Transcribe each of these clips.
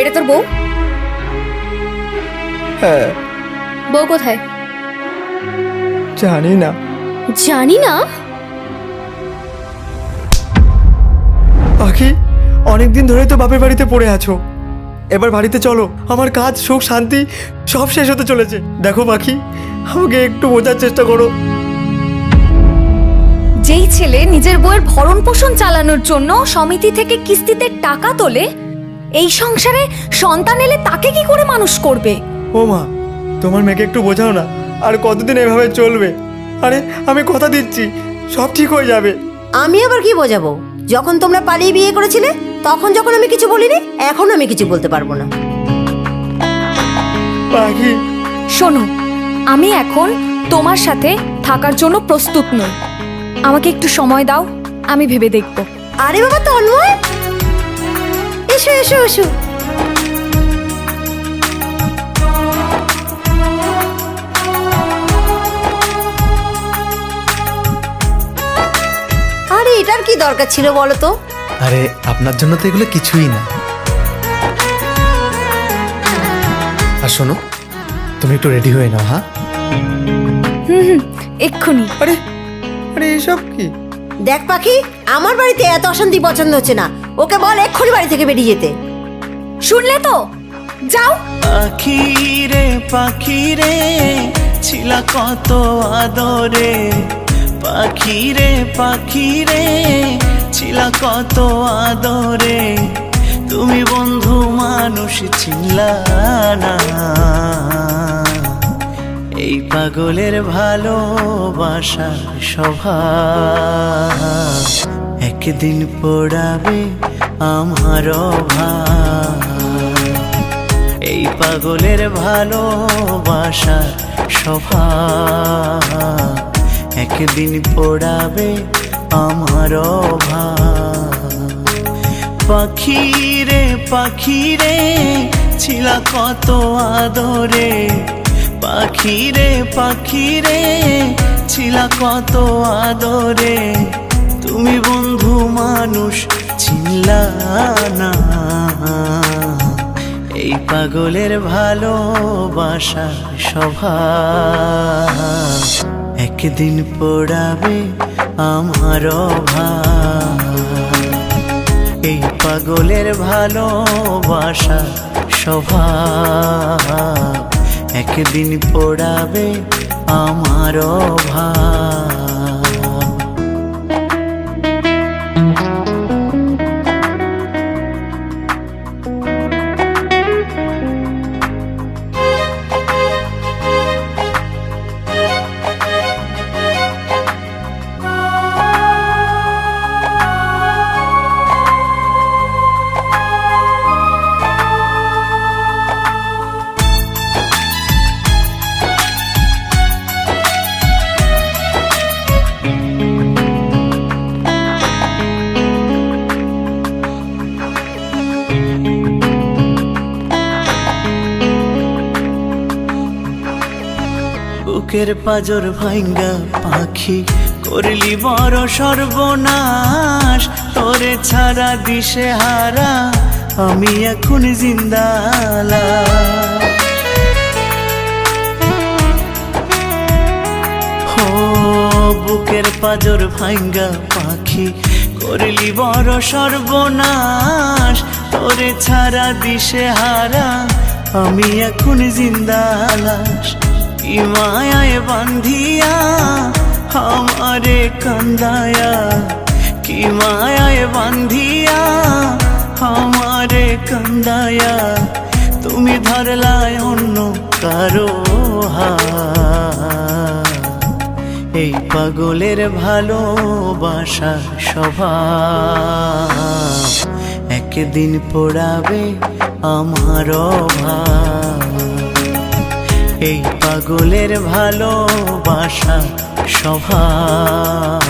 এটা তোর বউ? হ্যাঁ। বউ কোথায়? জানি না। জানি না? পাখি, অনেকদিন ধরেই তো বাপের বাড়িতে পড়ে আছো, এবার বাড়িতে চলো। আমার কাজ, সুখ, শান্তি সব শেষ হতে চলেছে। দেখো পাখি, আমাকে একটু বোঝার চেষ্টা করো। যেই ছেলে নিজের বউয়ের ভরণ পোষণ চালানোর জন্য সমিতি থেকে কিস্তিতে টাকা তোলে, এই সংসারে সন্তান এলে তাকে কি করে মানুষ করবে? ও মা, তোমার মেয়েকে একটু বোঝাও না। আর কতদিন এভাবে চলবে? আরে আমি কথা দিচ্ছি, সব ঠিক হয়ে যাবে। আমি আবার কি বোঝাবো? যখন তোমরা পালিয়ে বিয়ে করেছিলে তখন যখন আমি কিছু বলিনি, এখন আমি কিছু বলতে পারবো না। পাখি, শোনো, আমি এখন তোমার সাথে থাকার জন্য প্রস্তুত নই। আমাকে একটু সময় দাও, আমি ভেবে দেখব। আরে বাবা তন্ময়, এসো এসো এসো। আরে এটার কি দরকার ছিল বলো তো? আরে আপনার জন্য তো এগুলো কিছুই না। আর শোনো, তুমি একটু রেডি হয়ে নাও। হ্যাঁ, এক্ষুনি। আরে আরে এসব কি? দেখ পাখি, আমার বাড়িতে এত অশান্তি পছন্দ হচ্ছে না। ওকে বল এক্ষুনি বাড়ি থেকে বেরিয়ে যেতে। শুনলে তো, যাও। পাখি রে ছিলা কত আদরে, পাখি রে ছিলা কত আদরে, তুমি বন্ধু মানুষ চিনলা না। এই পাগলের ভালোবাসার স্বভাব একদিন পড়াবে আমার ভাব। এই পাগলের ভালোবাসার স্বভাব একদিন পড়াবে আমার ভাব। পাখি রে ছিলা কত আদরে, পাখি রে ছিলা কত আদরে, তুমি বন্ধু মানুষ চিনলা না। এই পাগলের ভালোবাসার স্বভাব একদিন পড়াবে আমার ভাব। এই পাগলের ভালোবাসার স্বভাব একদিন পড়াবে আমার ভাব। বুকের পাজর ভাঙ্গা পাখি করলি বড় সর্বনাশ, তোরে ছাড়া দিশে হারা আমি এখন জিন্দালা। ও বুকের পাজর ভাঙ্গা পাখি করলি বড় সর্বনাশ, তোরে ছাড়া দিশে হারা আমি এখন জিন্দালাশ। কি মায়ায় বান্ধিয়া আমারে কান্দায়া, কি মায়ায় বান্ধিয়া আমারে কান্দায়া, তুমি ধরলায় অন্য কারো হাত। এই পাগলের ভালোবাসার স্বভাব একদিন পড়াবে আমার ভাব। এই পাগলের ভালোবাসা স্বভাব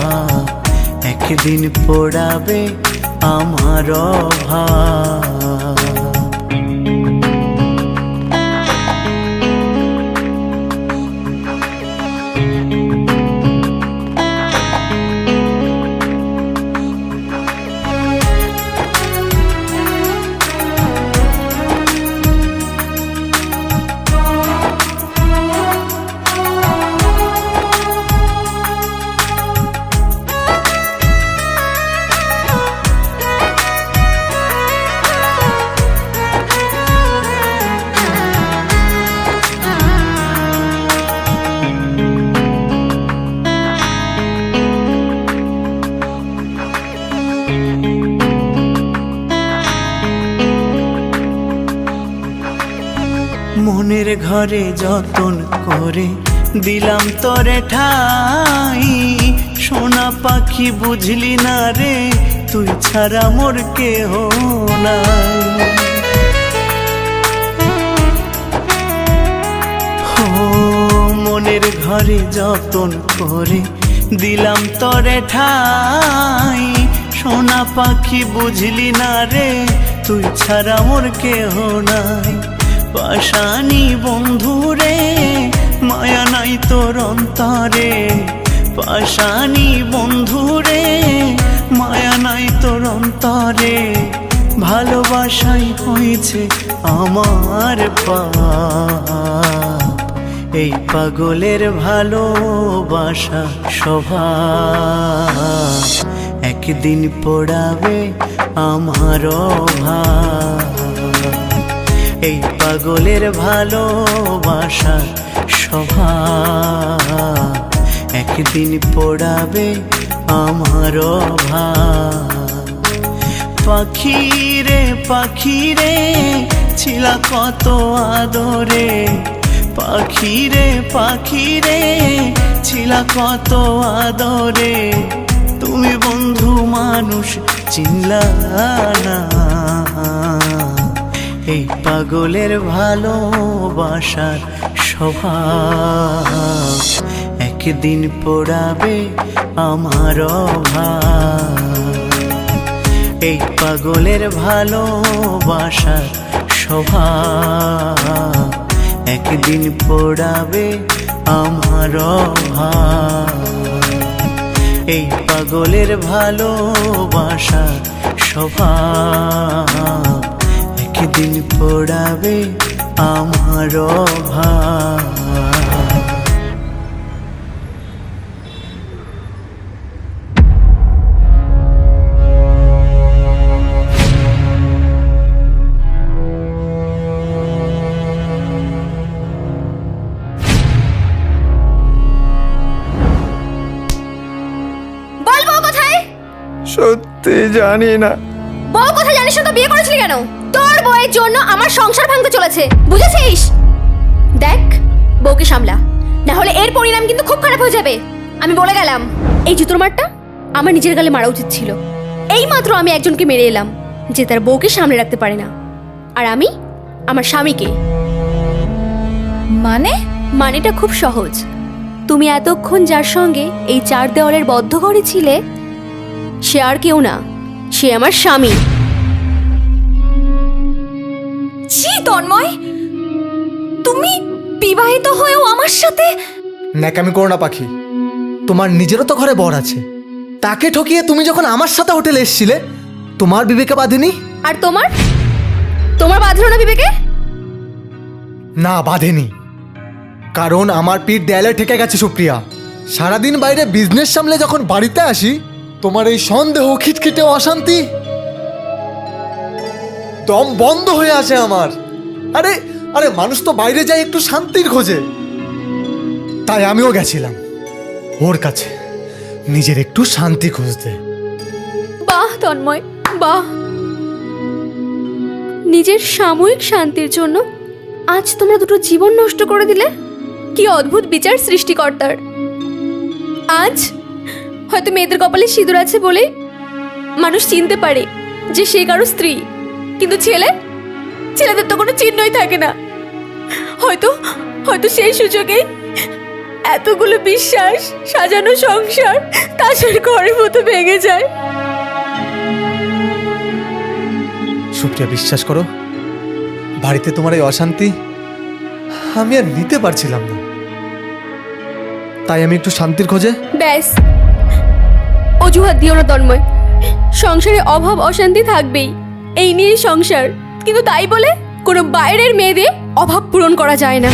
একদিন পড়াবে আমার ভাব। মনের ঘরে যতন করে দিলাম তোরে ঠাই, সোনা পাখি বুঝলি না রে তুই ছাড়া মোর কেহ নাই। ও মনের ঘরে যতন করে দিলাম তোরে ঠাই, সোনা পাখি বুঝলি না রে তুই ছাড়া মোর কেহ নাই। পাশানি বন্ধু রে মায়া নাই তোর অন্তরে, পাশানি বন্ধু রে মায়া নাই তোর অন্তরে, ভালোবাসাই হয়েছে আমার পাপ, এই পাগলের ভালোবাসা স্বভাব, একদিন পড়াবে আমার ভাব, এই পাগলের ভালোবাসা স্বভাব, একদিন পড়াবে আমার ভাব। পাখিরে পাখিরে ছিলা কত আদরে, পাখিরে পাখিরে ছিলা কত আদরে, তুমি বন্ধু মানুষ চিনলা না, এই পাগলের ভালোবাসার স্বভাব, একদিন পড়াবে আমার ভাব, এই পাগলের ভালোবাসার স্বভাব, একদিন পড়াবে আমার ভাব, এই পাগলের ভালোবাসার স্বভাব, একদিন পড়াবে আমার ভাব। সত্যি জানি না। বউ কোথায় জানিস না তো বিয়ে করেছিলি কেন? তোর বউয়ের জন্য আমার সংসার ভাঙতে চলেছে, বুঝেছিস? দেখ, বউকে সামলা, না হলে এর পরিণাম কিন্তু খুব খারাপ হয়ে যাবে। আমি বলে গেলাম। এই জুতোর মারটা আমার নিজের গালে মারা উচিত ছিল। এই মাত্র আমি একজনকে মেরে এলাম যে তার বউকে সামলে রাখতে পারে না, আর আমি আমার স্বামীকে। মানেটা খুব সহজ। তুমি এতক্ষণ যার সঙ্গে এই চার দেওয়ালের বদ্ধ ঘরে ছিলে, সে আর কেউ না, সে আমার স্বামী। ছি তন্ময়, তুমি বিবাহিত হয়েও আমার সাথে ন্যাকামি করো না পাখি, তোমার নিজেরও তো ঘরে বর আছে, তাকে ঠকিয়ে তুমি যখন আমার সাথে হোটেলে এসেছিলে তোমার বিবেকে বাঁধেনি? আর তোমার বাঁধলো না বিবেকে? না, বাঁধেনি, কারণ আমার পিঠ দেয়ালে ঠেকে গেছে সুপ্রিয়া। সারাদিন বাইরে বিজনেস সামলে যখন বাড়িতে আসি, তোমার এই সন্দেহ, খিটখিটে অশান্তি, দম বন্ধ হয়ে আসে আমার। আরে আরে মানুষ তো বাইরে যায় একটু শান্তির খোঁজে, তাই আমিও গেছিলাম ওর কাছে নিজের একটু শান্তি খুঁজতে। বাহ তন্ময়, বাহ। নিজের সাময়িক শান্তির জন্য আজ তোমরা দুটো জীবন নষ্ট করে দিলে। কি অদ্ভুত বিচার সৃষ্টিকর্তার। আজ হয়তো মেয়েদের কপালে সিঁদুর আছে বলে মানুষ চিনতে পারে যে সে কারো স্ত্রী, কিন্তু ছেলেদের তো কোনো চিহ্নই থাকে না। হয়তো সেই সুযোগেই এতগুলো বিশ্বাস সাজানো সংসার তাছাড় ঘরের মতো ভেঙে যায়। সুপ্রিয়া, বিশ্বাস করো, বাড়িতে তোমার এই অশান্তি আমি আর নিতে পারছিলাম না, তাই আমি একটু শান্তির খোঁজে। ব্যাস, অজুহাত দিও না তন্ময়। সংসারে অভাব অশান্তি থাকবেই, এই নিয়েই সংসার, কিন্তু তাই বলে কোনো বাইরের মেয়ে দিয়ে অভাব পূরণ করা যায় না।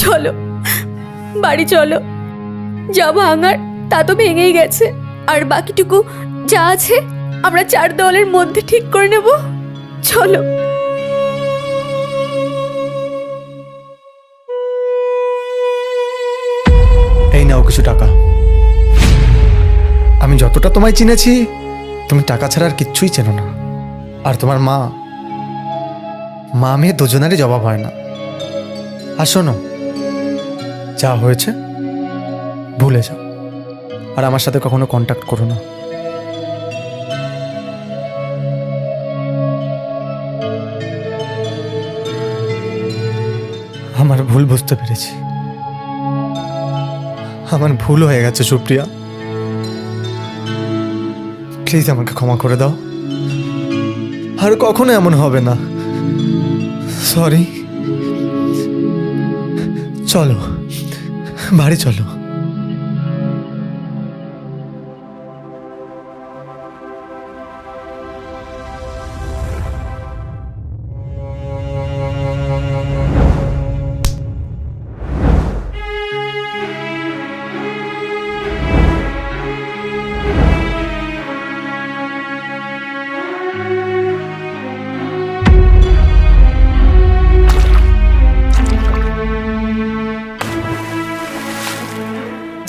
চলো বাড়ি চলো, যা ভাঙার তা তো ভেঙেই গেছে, আর বাকিটুকু যা আছে আমরা চার দেওয়ালের মধ্যে ঠিক করে নেব। চলো। এই নাও কিছু টাকা। আমি যতটা তোমায় চিনেছি তুমি টাকা ছাড়া আর কিচ্ছুই চেনো না। আর তোমার মা মা মেয়ে দুজনারই জবাব হয় না। আর শোনো, যা হয়েছে ভুলে যাও, আর আমার সাথে কখনো কন্ট্যাক্ট করো না। আমার ভুল বুঝতে পেরেছি, আমার ভুল হয়ে গেছে সুপ্রিয়া, প্লিজ আমাকে ক্ষমা করে দাও, আর কখনো এমন হবে না। সরি, চলো বাড়ি চলো।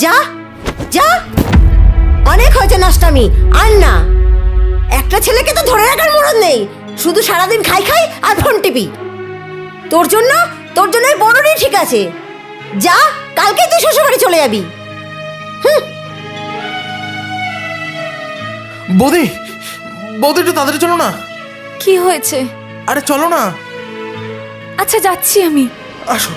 যা যা, অনেক হয়েছে নষ্টামি, আর না। একটা ছেলেকে তো ধরে রাখার মরণ নেই, শুধু সারাদিন খাই খাই আর ফোন টিপি। তোর জন্য এই বড়রই ঠিক আছে। যা, কালকে তুই শ্বশুরবাড়ি চলে যাবি। বৌদি, বৌদি একটু তাড়াতাড়ি চলো না। কি হয়েছে? আরে চলো না। আচ্ছা যাচ্ছি আমি। আসো।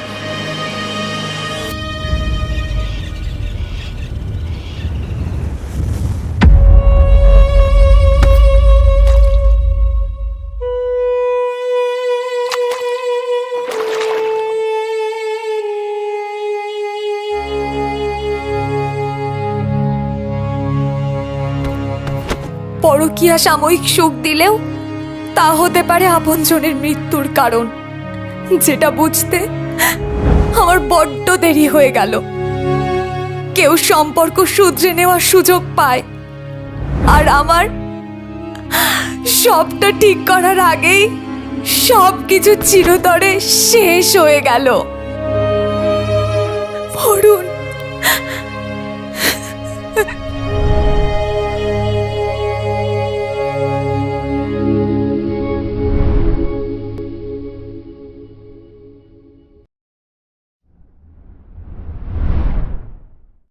পরকীয়া সাময়িক সুখ দিলেও তা হতে পারে আপনজনের মৃত্যুর কারণ, যেটা বুঝতে আমার বড্ড দেরি হয়ে গেল। কেউ সম্পর্ক শুধরে নেওয়ার সুযোগ পায়, আর আমার সবটা ঠিক করার আগেই সব কিছু চিরতরে শেষ হয়ে গেল। বরুণ,